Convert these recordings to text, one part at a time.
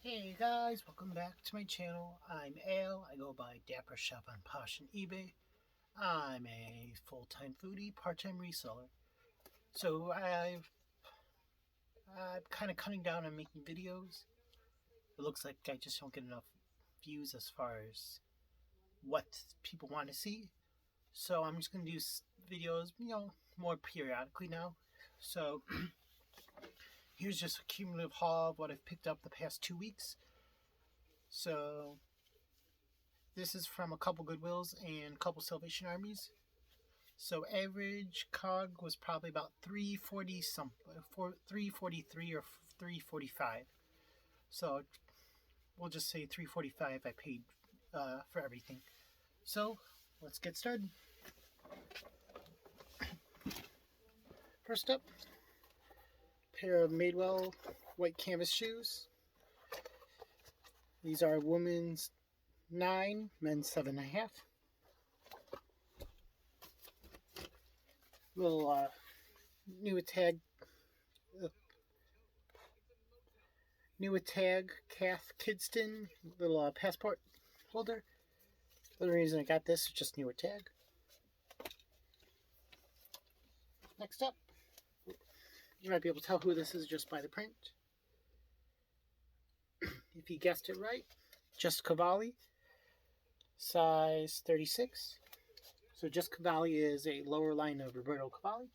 Hey guys, welcome back to my channel. I'm Al. I go by Dapper Shop on Posh and eBay. I'm a full-time foodie, part-time reseller. So I'm kind of cutting down on making videos. It looks like I just don't get enough views as far as what people want to see. So I'm just gonna do videos, more periodically now. So here's just a cumulative haul of what I've picked up the past 2 weeks. So this is from a couple Goodwills and a couple Salvation Armies. So average cog was probably about 340 something, 343 or 345. So we'll just say 345 I paid for everything. So let's get started. First up, pair of Madewell white canvas shoes. These are women's 9, men's 7.5. Little new tag Cath Kidston little passport holder. The reason I got this is just newer tag. Next up, you might be able to tell who this is just by the print. If you guessed it right, just Cavalli, size 36. So just Cavalli is a lower line of Roberto Cavalli.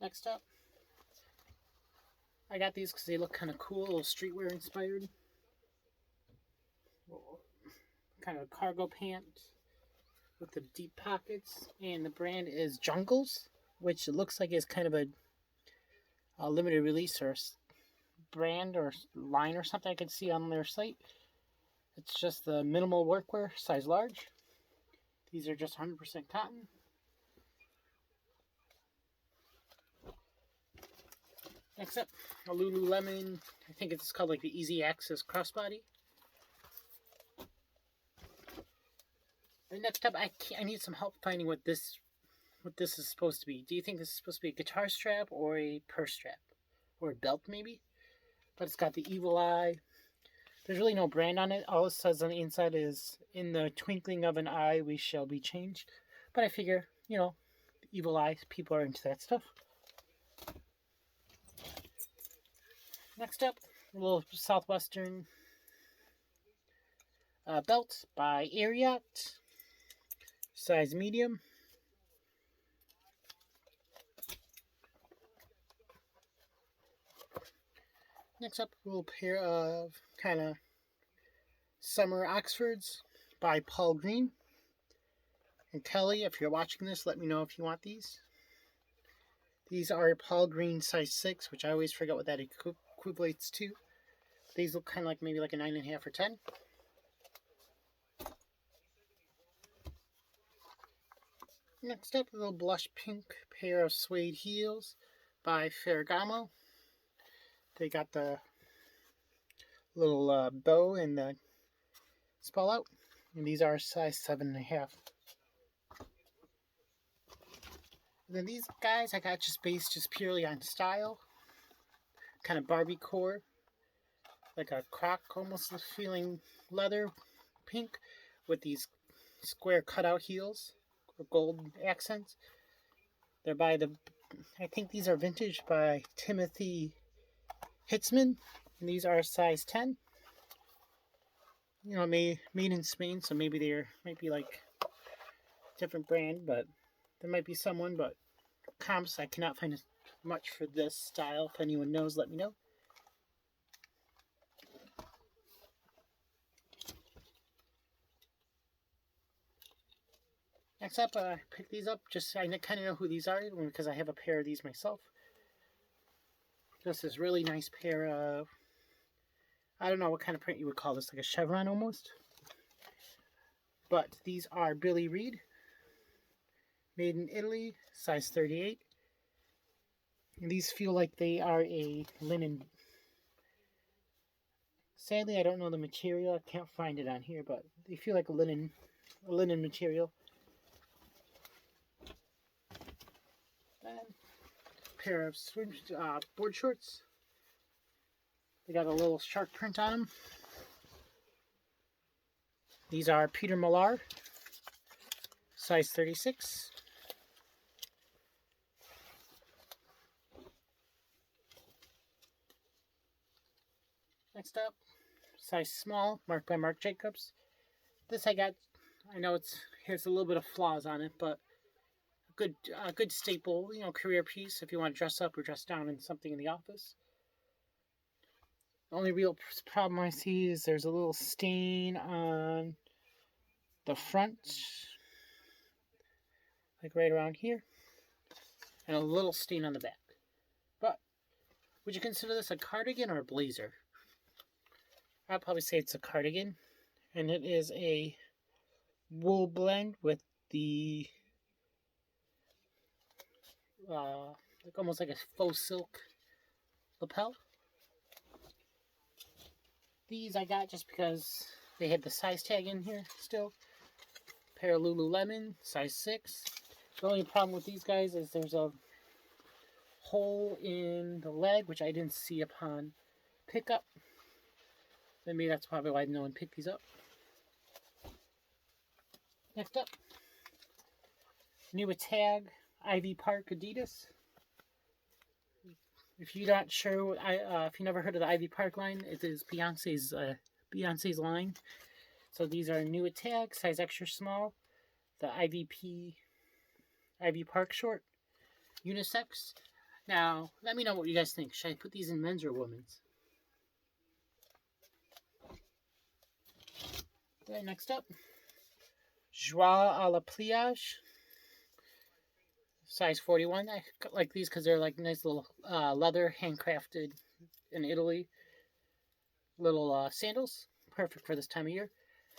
Next up, I got these because they look kind of cool, a little streetwear inspired. Kind of a cargo pant with the deep pockets, and the brand is Jungles, which it looks like is kind of a limited release or brand or line or something I can see on their site. It's just the minimal workwear, size large. These are just 100% cotton. Next up, a Lululemon, I think it's called like the Easy Access Crossbody. And next up, I need some help finding what this is supposed to be. Do you think this is supposed to be a guitar strap or a purse strap? Or a belt maybe? But it's got the evil eye. There's really no brand on it. All it says on the inside is, in the twinkling of an eye we shall be changed. But I figure, the evil eye, people are into that stuff. Next up, a little Southwestern belt by Ariat, size medium. Next up, a little pair of kind of summer Oxfords by Paul Green. And Kelly, if you're watching this, let me know if you want these. These are Paul Green size 6, which I always forget what that equates to. These look kind of like maybe like a 9.5 or 10. Next up, a little blush pink pair of suede heels by Ferragamo. They got the little bow and the spell out. And these are size 7.5. And then these guys I got just based just purely on style. Kind of Barbie core. Like a croc almost feeling leather pink with these square cutout heels or gold accents. They're by I think these are vintage by Timothy Hitzman. And these are size 10. Made in Spain, so maybe they might be like different brand, but there might be someone, but comps I cannot find much for this style. If anyone knows, let me know. Next up, I picked these up. I kind of know who these are because I have a pair of these myself. Just this really nice pair of, I don't know what kind of print you would call this, like a chevron almost. But these are Billy Reed, made in Italy, size 38. And these feel like they are a linen. Sadly, I don't know the material. I can't find it on here, but they feel like a linen material. Then, pair of board shorts They got a little shark print on them. These are Peter Millar, size 36. Next up, size small, marked by Marc Jacobs. This I got. I know it has a little bit of flaws on it, but a good staple, career piece if you want to dress up or dress down in something in the office. The only real problem I see is there's a little stain on the front, like right around here, and a little stain on the back. But would you consider this a cardigan or a blazer? I'd probably say it's a cardigan, and it is a wool blend with the like almost like a faux silk lapel. These I got just because they had the size tag in here still. Pair of Lululemon, size 6. The only problem with these guys is there's a hole in the leg, which I didn't see upon pickup. Maybe that's probably why no one picked these up. Next up, new tag, Ivy Park Adidas. If you're not sure, if you never heard of the Ivy Park line, it is Beyonce's line. So these are new tag, size extra small. The Ivy Park short, unisex. Now, let me know what you guys think. Should I put these in men's or women's? Okay, next up, Joie à la Pliage, size 41. I like these because they're like nice little leather, handcrafted in Italy. Little sandals, perfect for this time of year.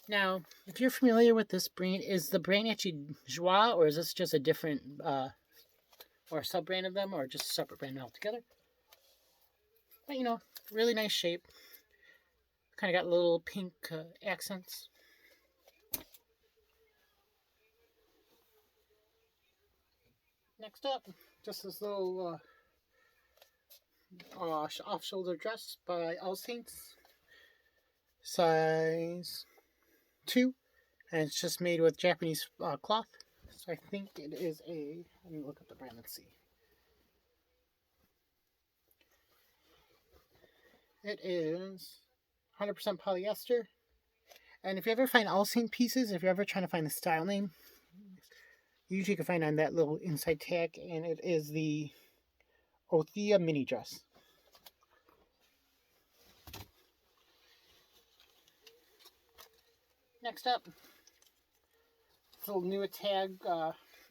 Now, if you're familiar with this brand, is the brand actually Joie, or is this just a different or a sub-brand of them, or just a separate brand altogether? But really nice shape. Kind of got little pink accents. Next up, just this little off-shoulder dress by All Saints, size 2, and it's just made with Japanese cloth. So I think it is let me look up the brand and see. It is 100% polyester. And if you ever find All Saint pieces, if you're ever trying to find the style name, usually you can find on that little inside tag, and it is the Othea mini dress. Next up, this little new tag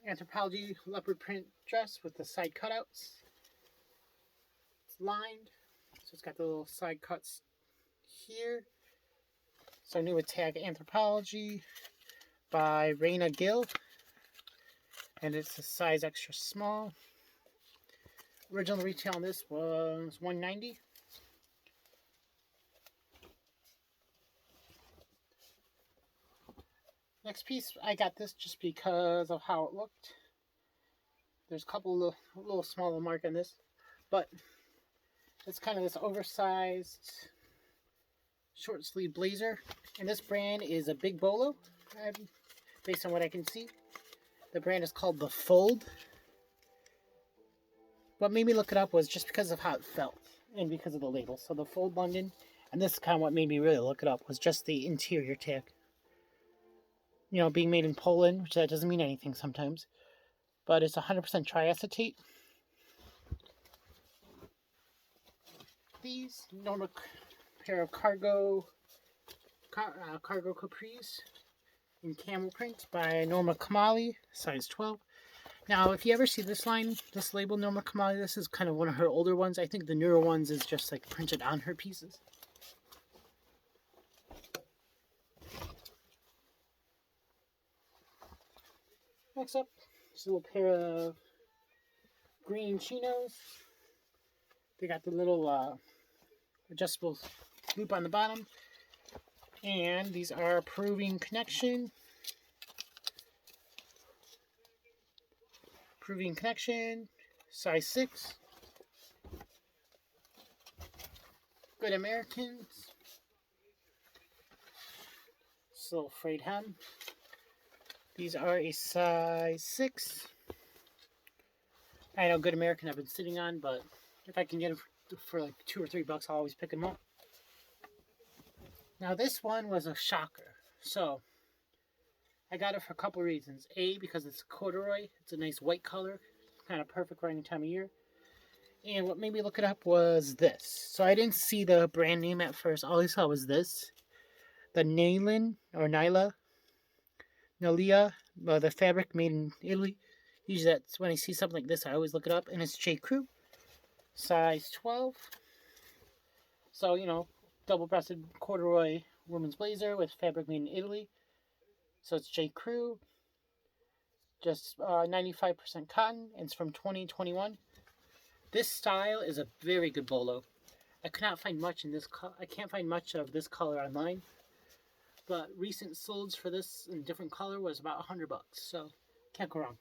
Anthropologie leopard print dress with the side cutouts. It's lined, so it's got the little side cuts here. So new tag Anthropologie by Raina Gill. And it's a size extra small. Original retail on this was $190. Next piece, I got this just because of how it looked. There's a couple of little smaller mark on this, but it's kind of this oversized short sleeve blazer. And this brand is a big bolo, based on what I can see. The brand is called The Fold. What made me look it up was just because of how it felt and because of the label. So The Fold London, and this is kind of what made me really look it up, was just the interior tag. Being made in Poland, which that doesn't mean anything sometimes, but it's 100% triacetate. These normal pair of cargo capris in camel print by Norma Kamali, size 12. Now, if you ever see this line, this label, Norma Kamali, this is kind of one of her older ones. I think the newer ones is just like printed on her pieces. Next up, just a little pair of green chinos. They got the little adjustable loop on the bottom. And these are Proving Connection. Proving Connection, size 6. Good Americans. This little frayed hem. These are a size 6. I know Good American I've been sitting on, but if I can get them for like $2 or $3, I'll always pick them up. Now this one was a shocker. So I got it for a couple reasons. A, because it's corduroy. It's a nice white color. Kind of perfect for any time of year. And what made me look it up was this. So I didn't see the brand name at first. All I saw was this. The Nylon or Nyla. Nalia. The fabric made in Italy. Usually that's when I see something like this, I always look it up. And it's J. Crew. Size 12. So, you know, double-breasted corduroy women's blazer with fabric made in Italy. So it's J. Crew. Just 95% cotton. And it's from 2021. This style is a very good bolo. I could not find much in this. I can't find much of this color online. But recent solds for this in different color was about $100. So can't go wrong.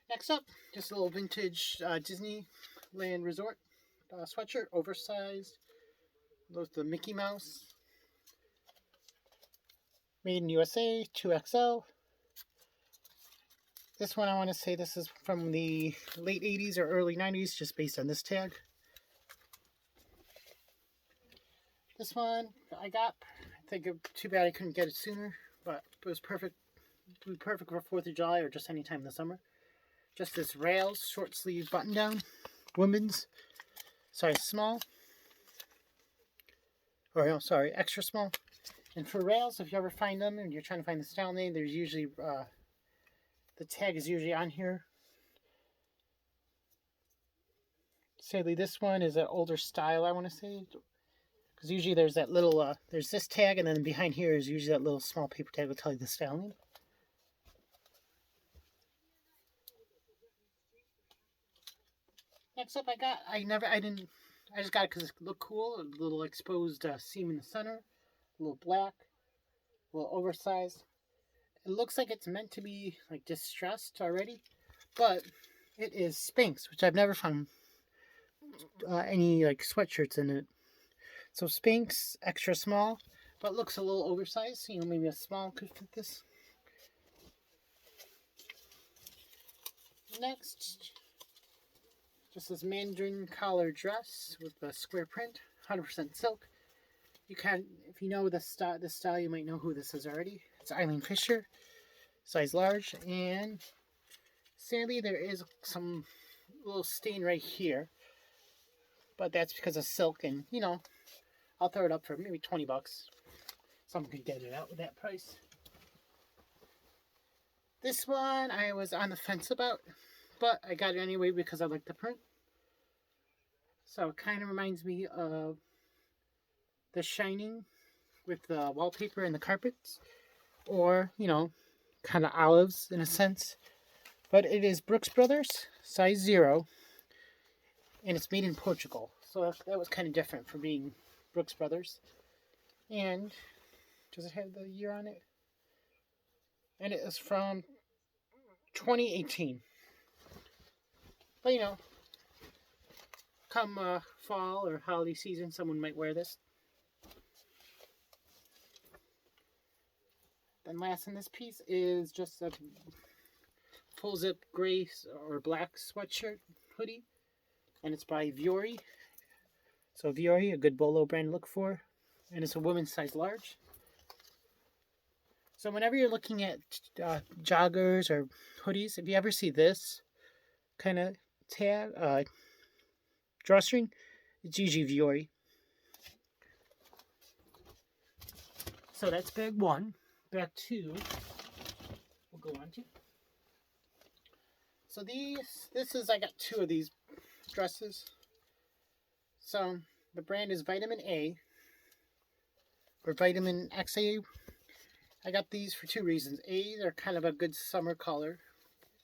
Next up, just a little vintage Disneyland Resort sweatshirt, oversized. With the Mickey Mouse. Made in USA, 2XL. This one I want to say this is from the late 80s or early 90s, just based on this tag. This one I got. I think too bad I couldn't get it sooner, but it was perfect. It would be perfect for 4th of July or just any time in the summer. Just this rails short sleeve button down, women's, size small. Or no, sorry, extra small. And for rails, if you ever find them and you're trying to find the style name, there's usually the tag is usually on here. Sadly, this one is an older style, I want to say. Because usually there's that little, there's this tag, and then behind here is usually that little small paper tag will tell you the style name. Next up, I just got it because it looked cool. A little exposed seam in the center, a little black, a little oversized. It looks like it's meant to be like distressed already, but it is Spanx, which I've never found any like sweatshirts in it. So Spanx, extra small, but looks a little oversized. You know, maybe a small could fit this. Next, just this mandarin collar dress with a square print, 100% silk. You can, if you know this style, you might know who this is already. It's Eileen Fisher, size large, and sadly there is some little stain right here, but that's because of silk, and you know, I'll throw it up for maybe $20. Someone could get it out with that price. This one I was on the fence about, but I got it anyway because I like the print. So it kind of reminds me of The Shining with the wallpaper and the carpets, or, you know, kind of olives in a sense. But it is Brooks Brothers, size 0, and it's made in Portugal. So that was kind of different for being Brooks Brothers. And does it have the year on it? And it is from 2018. But you know, come fall or holiday season, someone might wear this. Then last in this piece is just a full zip gray or black sweatshirt hoodie. And it's by Viore. So Viore, a good bolo brand to look for. And it's a women's size large. So whenever you're looking at joggers or hoodies, if you ever see this kind of tab, drawstring, it's usually Viore. So that's bag 1. Bag 2, we'll go on to. So I got 2 of these dresses. So the brand is Vitamin A, or Vitamin XA. I got these for 2 reasons. A, they're kind of a good summer color,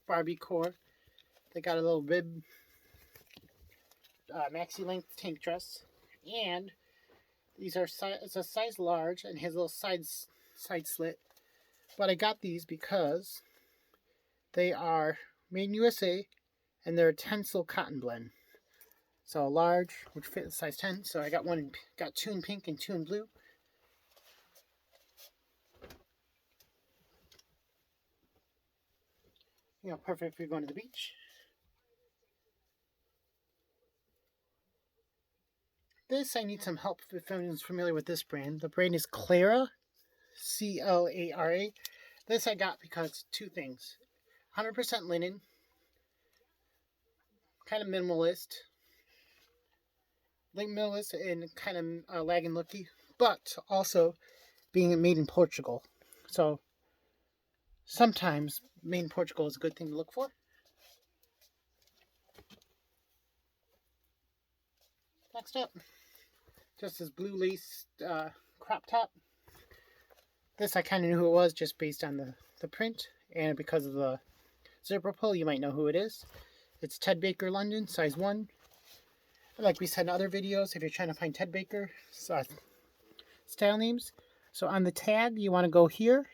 Barbie core. They got a little rib, maxi length tank dress, and these are it's a size large and has a little side slit. But I got these because they are made in USA and they're a tencel cotton blend. So a large, which fit size 10. So I got got two in pink and two in blue. You know, perfect if you're going to the beach. This, I need some help if anyone's familiar with this brand. The brand is Clara, Clara. This I got because two things. 100% linen, kind of minimalist. Like minimalist and kind of lagging looky, but also being made in Portugal. So sometimes made in Portugal is a good thing to look for. Next up, just this blue lace crop top. This I kind of knew who it was just based on the print, and because of the zipper pull, you might know who it is. It's Ted Baker London, size 1. Like we said in other videos, if you're trying to find Ted Baker style names, so on the tag, you want to go here,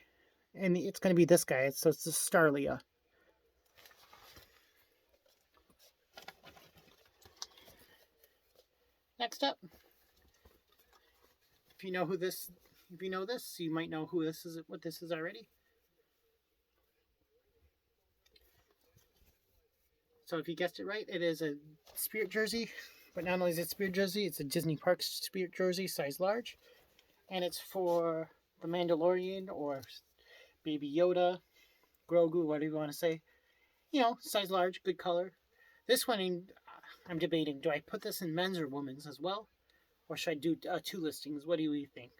and it's going to be this guy. So it's the Starlia. Next up, if you know this, you might know who this is, what this is already. So if you guessed it right, it is a Spirit jersey. But not only is it Spirit jersey, it's a Disney Parks Spirit jersey, size large. And it's for the Mandalorian or Baby Yoda, Grogu, whatever you want to say. You know, size large, good color. This one, I'm debating, do I put this in men's or women's as well? Or should I do 2 listings? What do you think?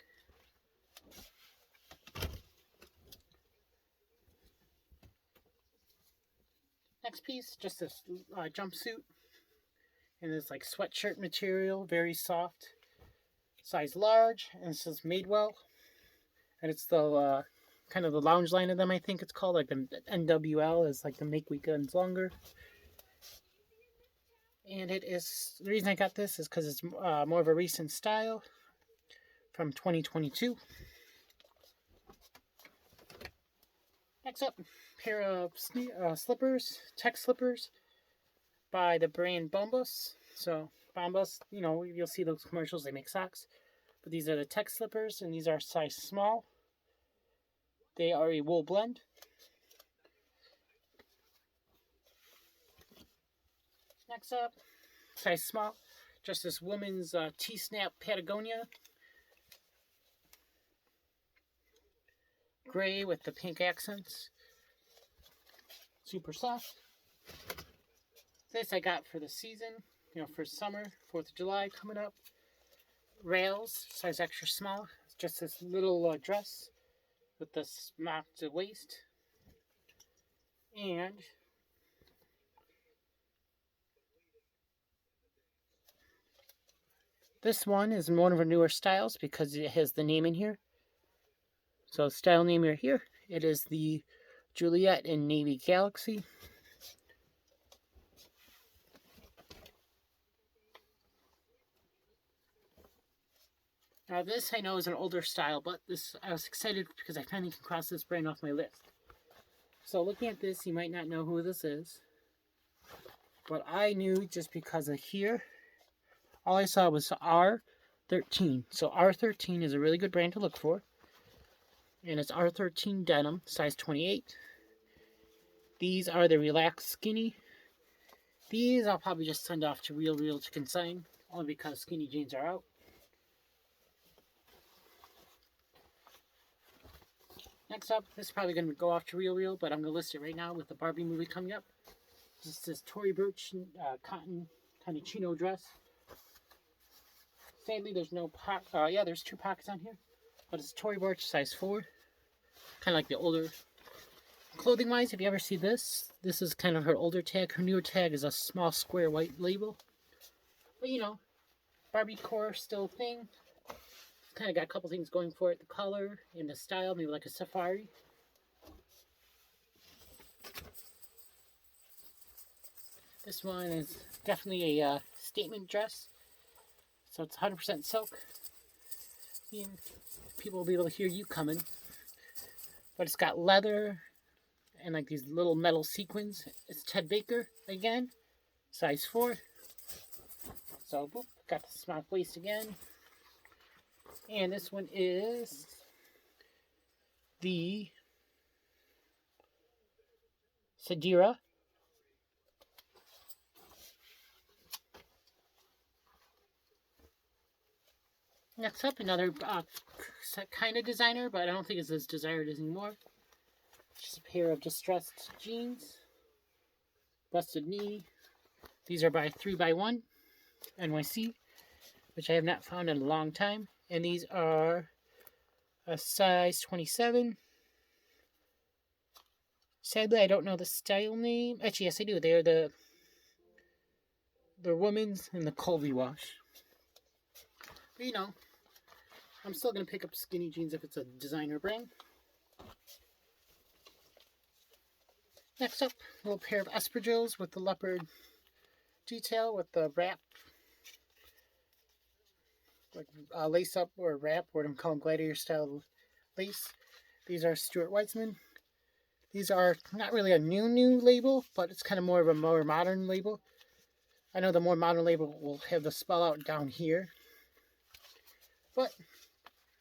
Next piece, just this jumpsuit in this like sweatshirt material, very soft, size large, and it says Madewell, and it's the kind of the lounge line of them. I think it's called, like the NWL is like the Make Weekends Longer. And it is, the reason I got this is because it's more of a recent style from 2022. Next up, pair of slippers, tech slippers by the brand Bolos. So Bolos, you know, you'll see those commercials, they make socks. But these are the tech slippers, and these are size small. They are a wool blend. Next up, size small, just this woman's T-Snap Patagonia. Gray with the pink accents. Super soft. This I got for the season, you know, for summer, 4th of July coming up. Rails, size extra small. It's just this little dress with this mocked waist. And this one is one of our newer styles because it has the name in here. So style name right here, it is the Juliet in Navy Galaxy. Now this I know is an older style, but this I was excited because I finally can cross this brand off my list. So looking at this, you might not know who this is, but I knew just because of here. All I saw was R13. So R13 is a really good brand to look for. And it's R13 denim, size 28. These are the Relaxed Skinny. These I'll probably just send off to Real to consign, only because skinny jeans are out. Next up, this is probably going to go off to Real, but I'm going to list it right now with the Barbie movie coming up. This is this Tory Burch cotton kind of chino dress. Sadly, there's no pocket. Yeah, there's 2 pockets on here. But it's Tory Burch, size 4. Kind of like the older. Clothing wise, if you ever see this is kind of her older tag. Her newer tag is a small square white label. But you know, Barbie core still a thing. Kind of got a couple things going for it. The color and the style, maybe like a safari. This one is definitely a statement dress. So it's 100% silk. People will be able to hear you coming. But it's got leather and like these little metal sequins. It's Ted Baker again, size 4. So, boop, got the smart waist again. And this one is the Sadira. Next up, another kind of designer, but I don't think it's as desired anymore. Just a pair of distressed jeans. Busted knee. These are by 3x1 NYC, which I have not found in a long time. And these are a size 27. Sadly, I don't know the style name. Actually, yes, I do. They're the women's in the Colby wash. But, you know, I'm still going to pick up skinny jeans if it's a designer brand. Next up, a little pair of espadrilles with the leopard detail with the wrap. Like lace up or wrap, or I'm calling gladiator style lace. These are Stuart Weitzman. These are not really a new label, but it's kind of more of a more modern label. I know the more modern label will have the spell out down here. But,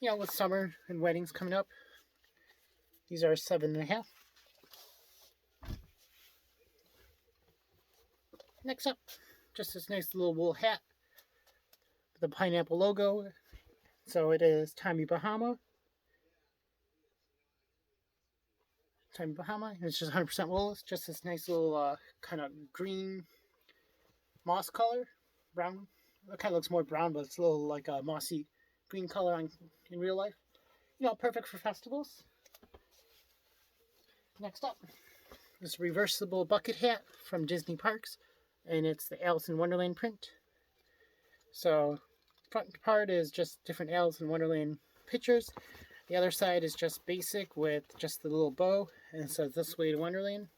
you know, with summer and weddings coming up, these are 7.5. Next up, just this nice little wool hat with the pineapple logo. So it is Tommy Bahama. Tommy Bahama. And it's just 100% wool. It's just this nice little kind of green moss color. Brown. It kind of looks more brown, but it's a little like a mossy green color in real life. You know, perfect for festivals. Next up, this reversible bucket hat from Disney Parks. And it's the Alice in Wonderland print. So, front part is just different Alice in Wonderland pictures. The other side is just basic with just the little bow. And it says "This Way to Wonderland."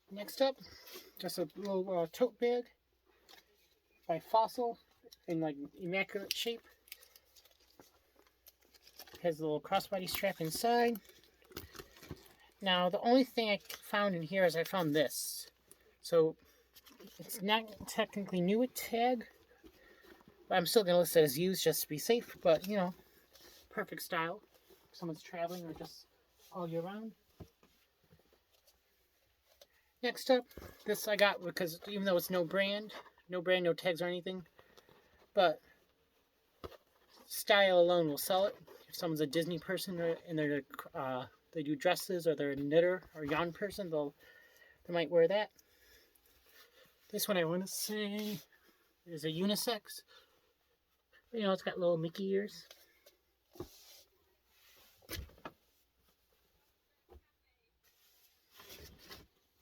Next up, just a little tote bag by Fossil in like immaculate shape. Has a little crossbody strap inside. Now, the only thing I found in here is I found this. So, it's not technically new with tag, but I'm still going to list it as used just to be safe. But, you know, perfect style. If someone's traveling or just all year round. Next up, this I got because even though it's no brand, no tags or anything, but style alone will sell it. If someone's a Disney person and they do dresses, or they're a knitter or yarn person, they might wear that. This one I want to say is a unisex. You know, it's got little Mickey ears.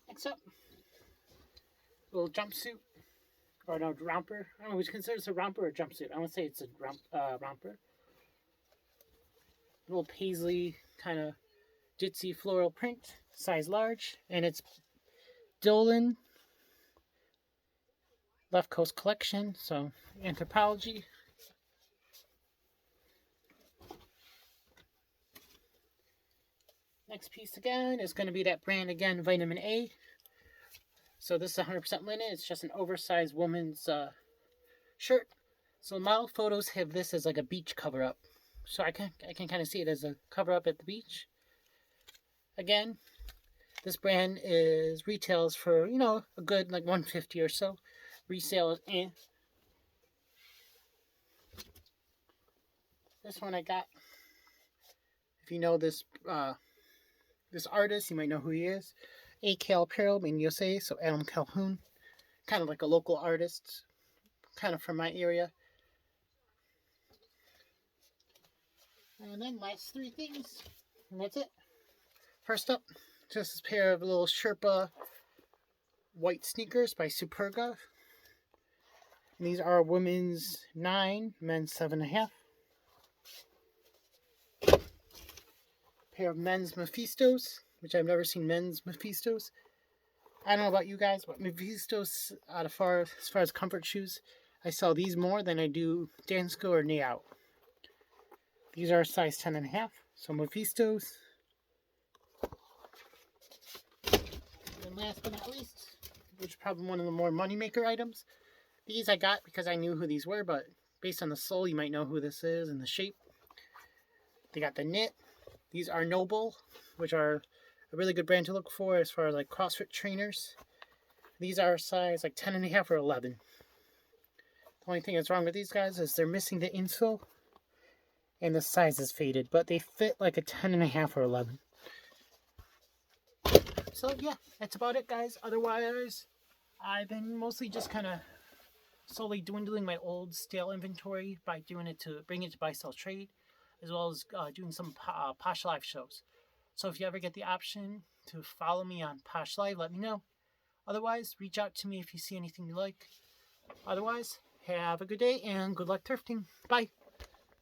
Next up, little jumpsuit, or no, romper. I don't know, would you consider this a romper or jumpsuit? I want to say it's a romper. Little paisley kind of ditzy floral print, size large, and it's Dolan Left Coast Collection, so Anthropology. Next piece again is going to be that brand again, Vitamin A. So this is 100% linen. It's just an oversized woman's shirt. So model photos have this as like a beach cover up. So I can kind of see it as a cover up at the beach. Again, this brand retails for, you know, a good like $150 or so. Resale is eh. This one I got. If you know this this artist, you might know who he is. A.K.L. Apparel in USA, so Adam Calhoun. Kind of like a local artist, kind of from my area. And then last 3 things, and that's it. First up, just this pair of little Sherpa white sneakers by Superga. And these are women's 9, men's 7.5. Pair of men's Mephistos, which I've never seen men's Mephistos. I don't know about you guys, but Mephistos, as far as comfort shoes, I sell these more than I do Dansko or Niao. These are a size 10.5. Some Mephistos. And last but not least, which is probably one of the more moneymaker items. These I got because I knew who these were, but based on the sole, you might know who this is and the shape. They got the knit. These are Noble, which are a really good brand to look for as far as like CrossFit trainers. These are size like 10.5 or 11. The only thing that's wrong with these guys is they're missing the insole and the size is faded, but they fit like a 10.5 or 11. So yeah, that's about it, guys. Otherwise, I've been mostly just kind of slowly dwindling my old stale inventory by doing it to bring it to buy, sell, trade, as well as doing some Posh Live shows. So if you ever get the option to follow me on Posh Live, let me know. Otherwise, reach out to me if you see anything you like. Otherwise, have a good day and good luck thrifting. Bye.